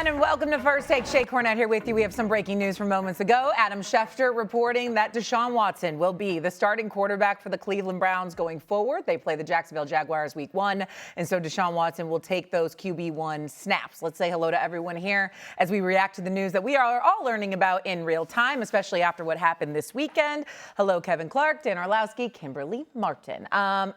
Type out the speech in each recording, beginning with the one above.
everyone, and welcome to First Take. Shay Cornett here with you. We have some breaking news from moments ago. Adam Schefter reporting that Deshaun Watson will be the starting quarterback for the Cleveland Browns going forward. They play the Jacksonville Jaguars week 1, and so Deshaun Watson will take those QB1 snaps. Let's say hello to everyone here as we react to the news that we are all learning about in real time, especially after what happened this weekend. Hello, Kevin Clark, Dan Orlovsky, Kimberley Martin.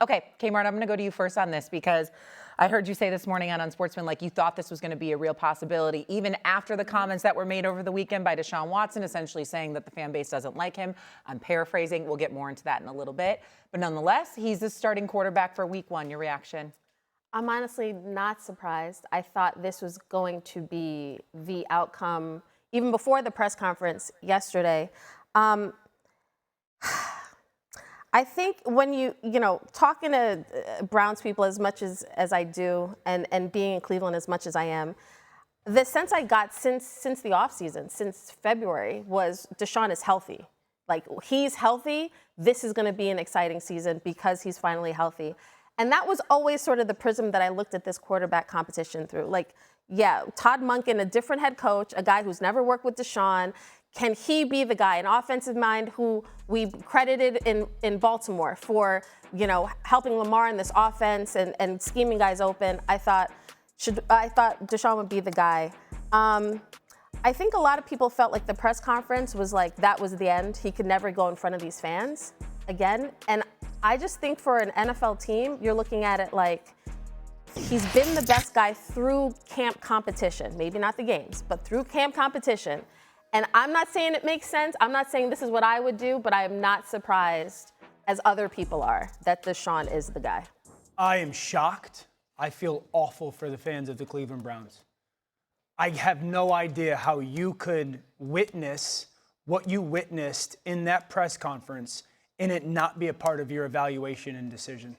Okay, Kmart, I'm going to go to you first on this because I heard you say this morning on Unsportsman, like you thought this was going to be a real possibility, even after the comments that were made over the weekend by Deshaun Watson, essentially saying that the fan base doesn't like him. I'm paraphrasing. We'll get more into that in a little bit. But nonetheless, he's the starting quarterback for week 1. Your reaction? I'm honestly not surprised. I thought this was going to be the outcome even before the press conference yesterday. I think when you talking to Browns people as much as I do and being in Cleveland as much as I am, the sense I got since the offseason, since February, was Deshaun is healthy. Like, he's healthy. This is going to be an exciting season because he's finally healthy. And that was always sort of the prism that I looked at this quarterback competition through. Like, yeah, Todd Monken, a different head coach, a guy who's never worked with Deshaun. Can he be the guy, an offensive mind who we credited in Baltimore for, helping Lamar in this offense and scheming guys open? I thought Deshaun would be the guy. I think a lot of people felt like the press conference was like that was the end. He could never go in front of these fans again. And I just think for an NFL team, you're looking at it like he's been the best guy through camp competition. Maybe not the games, but through camp competition. And I'm not saying it makes sense. I'm not saying this is what I would do, but I am not surprised, as other people are, that Deshaun is the guy. I am shocked. I feel awful for the fans of the Cleveland Browns. I have no idea how you could witness what you witnessed in that press conference and it not be a part of your evaluation and decision.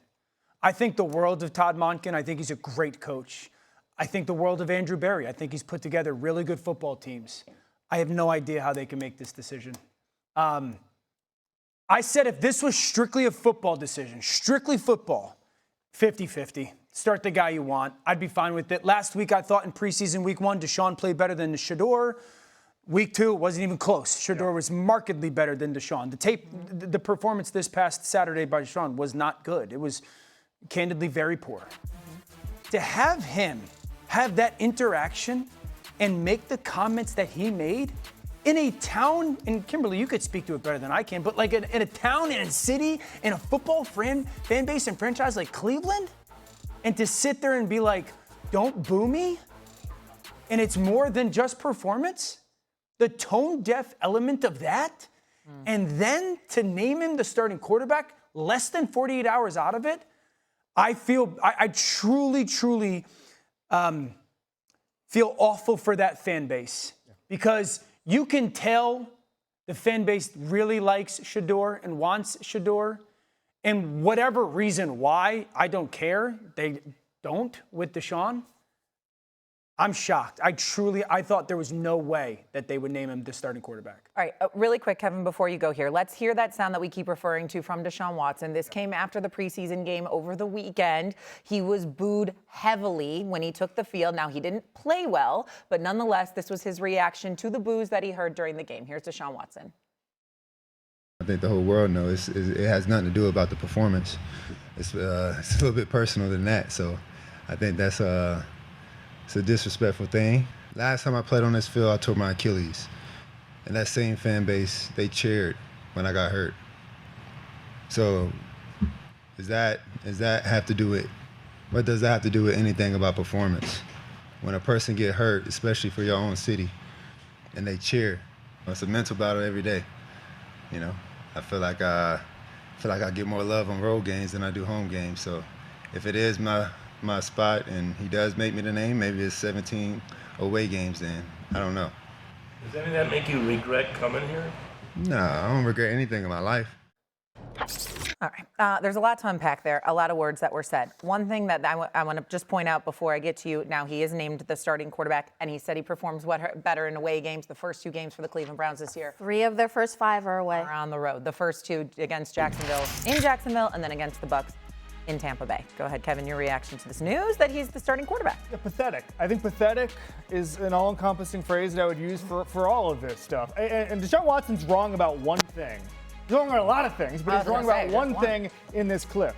I think the world of Todd Monken. I think he's a great coach. I think the world of Andrew Berry. I think he's put together really good football teams. I have no idea how they can make this decision. I said if this was strictly a football decision, strictly football, 50-50, start the guy you want, I'd be fine with it. Last week, I thought in preseason week 1, Deshaun played better than Shedeur. Week 2, it wasn't even close. Shedeur was markedly better than Deshaun. The performance this past Saturday by Deshaun was not good. It was candidly very poor. To have him have that interaction and make the comments that he made in a town, and Kimberly, you could speak to it better than I can, but like in a town, in a city, in a football fan base and franchise like Cleveland, and to sit there and be like, don't boo me, and it's more than just performance, the tone-deaf element of that, and then to name him the starting quarterback less than 48 hours out of it, I truly feel awful for that fan base because you can tell the fan base really likes Shedeur and wants Shedeur, and whatever reason why, I don't care. They don't with Deshaun. I'm shocked. I thought there was no way that they would name him the starting quarterback. All right, really quick, Kevin, before you go here, let's hear that sound that we keep referring to from Deshaun Watson. This came after the preseason game over the weekend. He was booed heavily when he took the field. Now, he didn't play well, but nonetheless, this was his reaction to the boos that he heard during the game. Here's Deshaun Watson. I think the whole world knows it has nothing to do about the performance. It's a little bit personal than that, so I think that's it's a disrespectful thing. Last time I played on this field, I tore my Achilles. And that same fan base, they cheered when I got hurt. So does that have to do with, what does that have to do with anything about performance? When a person get hurt, especially for your own city, and they cheer, it's a mental battle every day. I feel like I get more love on road games than I do home games. So if it is my spot and he does make me the name, maybe it's 17 away games then. I don't know. Does any of that make you regret coming here? No, I don't regret anything in my life. All right. There's a lot to unpack there, a lot of words that were said. One thing that I want to just point out before I get to you, now he is named the starting quarterback, and he said he performs better in away games, the first 2 games for the Cleveland Browns this year. 3 of their first 5 are away. Are on the road. The first 2 against Jacksonville, in Jacksonville, and then against the Bucs in Tampa Bay. Go ahead, Kevin, your reaction to this news that he's the starting quarterback. Yeah, pathetic. I think pathetic is an all-encompassing phrase that I would use for all of this stuff. And Deshaun Watson's wrong about one thing. He's wrong about a lot of things, but he's wrong about one thing in this clip.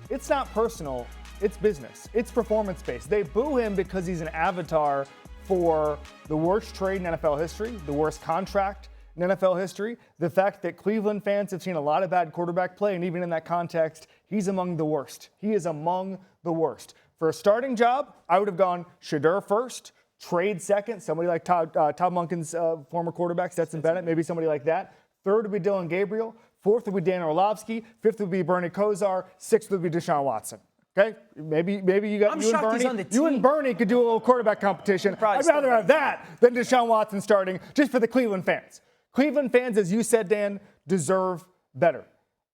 It's not personal. It's business. It's performance-based. They boo him because he's an avatar for the worst trade in NFL history, the worst contract in NFL history, the fact that Cleveland fans have seen a lot of bad quarterback play, and even in that context, he's among the worst. He is among the worst. For a starting job, I would have gone Shedeur first, trade second, somebody like Todd Monken's former quarterback, Stetson Bennett, maybe somebody like that. Third would be Dylan Gabriel. Fourth would be Dan Orlovsky. Fifth would be Bernie Kosar. Sixth would be Deshaun Watson. Okay, maybe you got you and Bernie. You and Bernie could do a little quarterback competition. I'd rather have that than Deshaun Watson starting, just for the Cleveland fans. Cleveland fans, as you said, Dan, deserve better.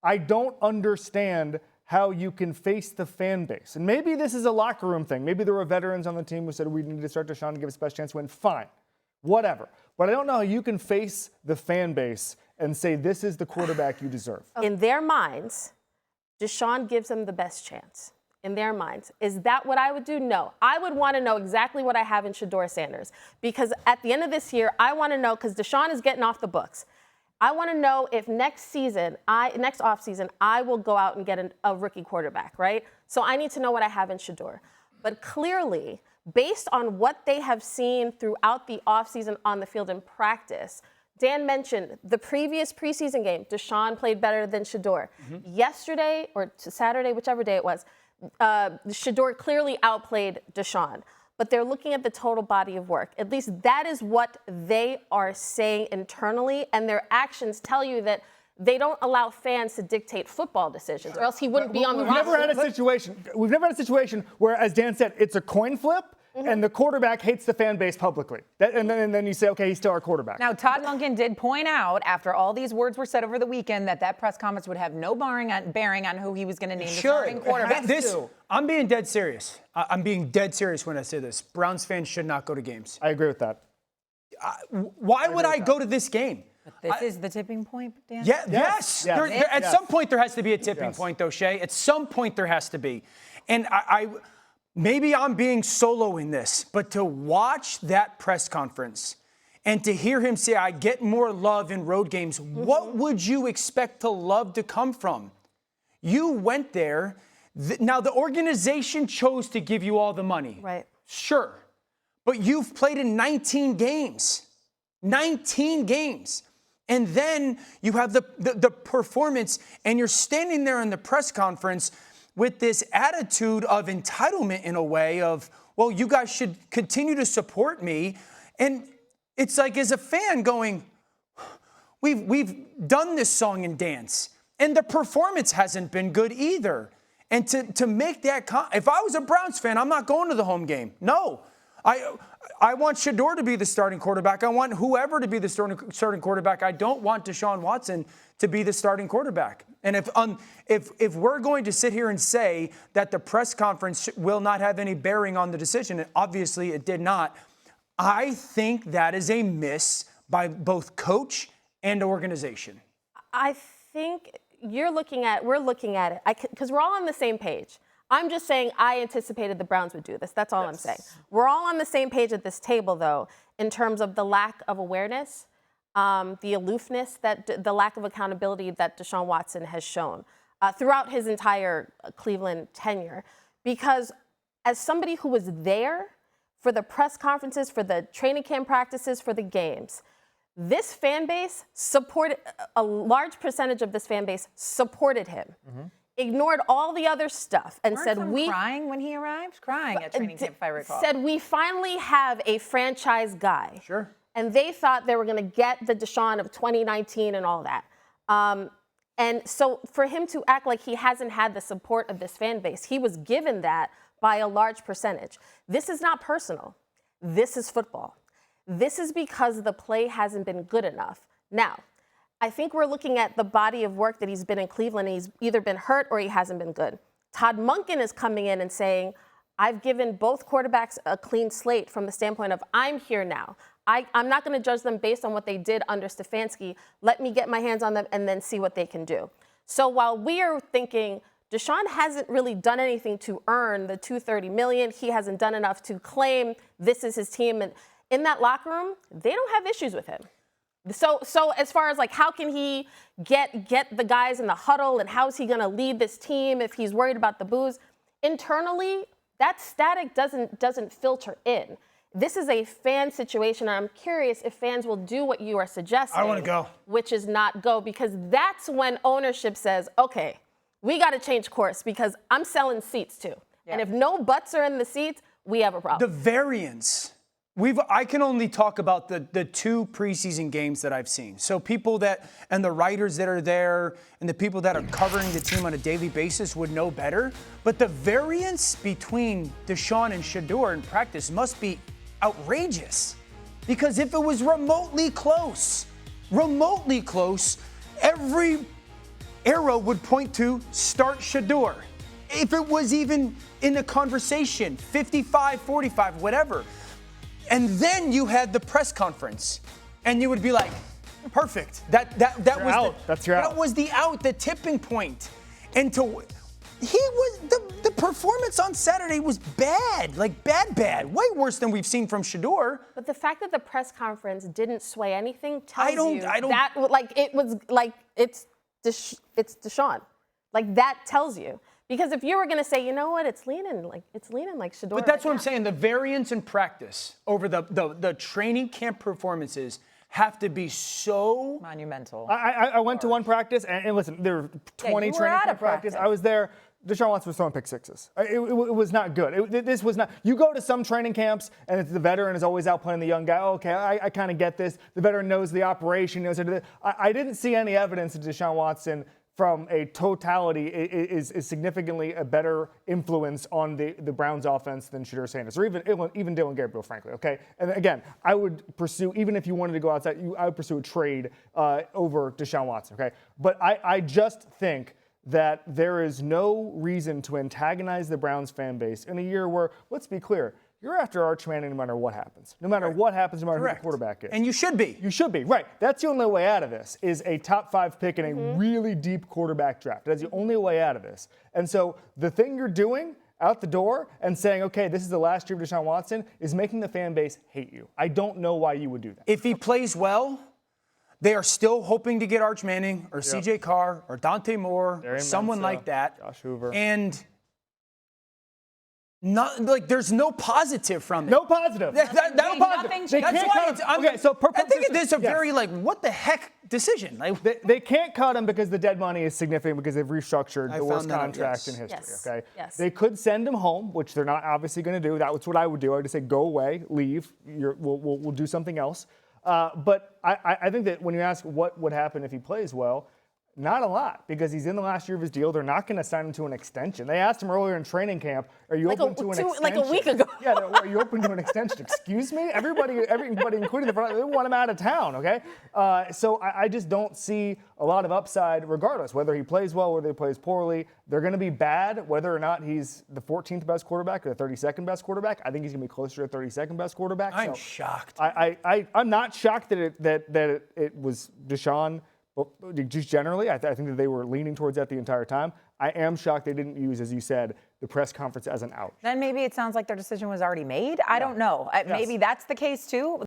I don't understand how you can face the fan base. And maybe this is a locker room thing. Maybe there were veterans on the team who said we need to start Deshaun and give us the best chance to win. Fine, whatever. But I don't know how you can face the fan base and say this is the quarterback you deserve. In their minds, Deshaun gives them the best chance. In their minds. Is that what I would do? No. I would want to know exactly what I have in Shedeur Sanders. Because at the end of this year, I want to know, because Deshaun is getting off the books. I want to know if next offseason, I will go out and get a rookie quarterback, right? So I need to know what I have in Shedeur. But clearly, based on what they have seen throughout the offseason on the field in practice, Dan mentioned the previous preseason game, Deshaun played better than Shedeur. Yesterday, or Saturday, whichever day it was, Shedeur clearly outplayed Deshaun, but they're looking at the total body of work. At least that is what they are saying internally, and their actions tell you that they don't allow fans to dictate football decisions, or else he wouldn't be on the roster. We've never had a situation where, as Dan said, it's a coin flip, and the quarterback hates the fan base publicly. And then you say, okay, he's still our quarterback. Now, Todd Monken did point out, after all these words were said over the weekend, that press conference would have no bearing on who he was going to name the starting quarterback. I'm being dead serious. I'm being dead serious when I say this. Browns fans should not go to games. I agree with that. Why would I go to this game? But this is the tipping point, Dan? Yes. At some point, there has to be a tipping point, though, Shay. At some point, there has to be. And maybe I'm being solo in this, but to watch that press conference and to hear him say, I get more love in road games, what would you expect to love to come from? You went there. Now, the organization chose to give you all the money. Right. Sure. But you've played in 19 games. 19 games. And then you have the performance, and you're standing there in the press conference with this attitude of entitlement in a way of, well, you guys should continue to support me. And it's like, as a fan going, we've done this song and dance, and the performance hasn't been good either. And to make that, if I was a Browns fan, I'm not going to the home game. No. I want Shedeur to be the starting quarterback. I want whoever to be the starting quarterback. I don't want Deshaun Watson to be the starting quarterback. And if we're going to sit here and say that the press conference will not have any bearing on the decision, and obviously it did not, I think that is a miss by both coach and organization. I think we're looking at it because we're all on the same page. I'm just saying I anticipated the Browns would do this. That's all I'm saying. We're all on the same page at this table, though, in terms of the lack of awareness, the aloofness, the lack of accountability that Deshaun Watson has shown throughout his entire Cleveland tenure. Because as somebody who was there for the press conferences, for the training camp practices, for the games, this fan base supported, a large percentage of this fan base supported him. Ignored all the other stuff and said crying when he arrived? Crying at training camp, if I recall. Said we finally have a franchise guy. Sure. And they thought they were going to get the Deshaun of 2019 and all that. And so for him to act like he hasn't had the support of this fan base, he was given that by a large percentage. This is not personal. This is football. This is because the play hasn't been good enough. Now, I think we're looking at the body of work that he's been in Cleveland. He's either been hurt or he hasn't been good. Todd Monken is coming in and saying, I've given both quarterbacks a clean slate from the standpoint of I'm here now. I'm not going to judge them based on what they did under Stefanski. Let me get my hands on them and then see what they can do. So while we are thinking Deshaun hasn't really done anything to earn the $230 million. He hasn't done enough to claim this is his team. And in that locker room, they don't have issues with him. So as far as like how can he get the guys in the huddle and how's he going to lead this team if he's worried about the boos? Internally, that static doesn't filter in. This is a fan situation, and I'm curious if fans will do what you are suggesting. I want to go. Which is not go, because that's when ownership says, okay, we got to change course because I'm selling seats too. Yeah. And if no butts are in the seats, we have a problem. The variance. I can only talk about the 2 preseason games that I've seen. So people and the writers that are there and the people that are covering the team on a daily basis would know better. But the variance between Deshaun and Shedeur in practice must be outrageous. Because if it was remotely close, every arrow would point to start Shedeur. If it was even in a conversation, 55-45, whatever. And then you had the press conference, and you would be like, perfect. That was the tipping point. And the performance on Saturday was bad, like bad, way worse than we've seen from Shedeur. But the fact that the press conference didn't sway anything tells Deshaun. Like that tells you. Because if you were going to say, you know what, it's leaning like Shedeur. But that's what I'm saying. The variance in practice over the training camp performances have to be so monumental. I went to one practice, and listen, there were 20 training camp practice. I was there. Deshaun Watson was throwing pick sixes. It was not good. This was not. You go to some training camps, and it's the veteran is always out playing the young guy. Okay, I kind of get this. The veteran knows the operation. Knows how to do it. I didn't see any evidence that Deshaun Watson, from a totality, is significantly a better influence on the Browns offense than Shedeur Sanders, or even Dillon Gabriel, frankly, okay? And again, I would pursue, even if you wanted to go outside, I would pursue a trade over Deshaun Watson, okay? But I just think that there is no reason to antagonize the Browns fan base in a year where, let's be clear, you're after Arch Manning no matter what happens. No matter what happens, no matter who the quarterback is. And you should be. You should be, right. That's the only way out of this, is a top 5 pick in a really deep quarterback draft. That's the only way out of this. And so the thing you're doing out the door and saying, okay, this is the last year of Deshaun Watson, is making the fan base hate you. I don't know why you would do that. If he plays well, they are still hoping to get Arch Manning or CJ Carr or Dante Moore or someone like that. Josh Hoover. And there's no positive from it. No positive. No positive. I think it is a very what the heck decision. They can't cut him because the dead money is significant because they've restructured the worst contract in history. Yes. Okay. Yes. They could send him home, which they're not obviously going to do. That's what I would do. I would just say, go away, leave. We'll do something else. But I think that when you ask what would happen if he plays well, not a lot, because he's in the last year of his deal. They're not going to sign him to an extension. They asked him earlier in training camp, are you open to an extension? Like a week ago. Yeah, are you open to an extension? Excuse me? Everybody including the front, they want him out of town, okay? So I just don't see a lot of upside regardless, whether he plays well, whether he plays poorly. They're going to be bad, whether or not he's the 14th best quarterback or the 32nd best quarterback. I think he's going to be closer to the 32nd best quarterback. I'm shocked. I'm not shocked that it was Deshaun. Well, just generally, I think that they were leaning towards that the entire time. I am shocked they didn't use, as you said, the press conference as an out. Then maybe it sounds like their decision was already made. I don't know. Maybe that's the case too.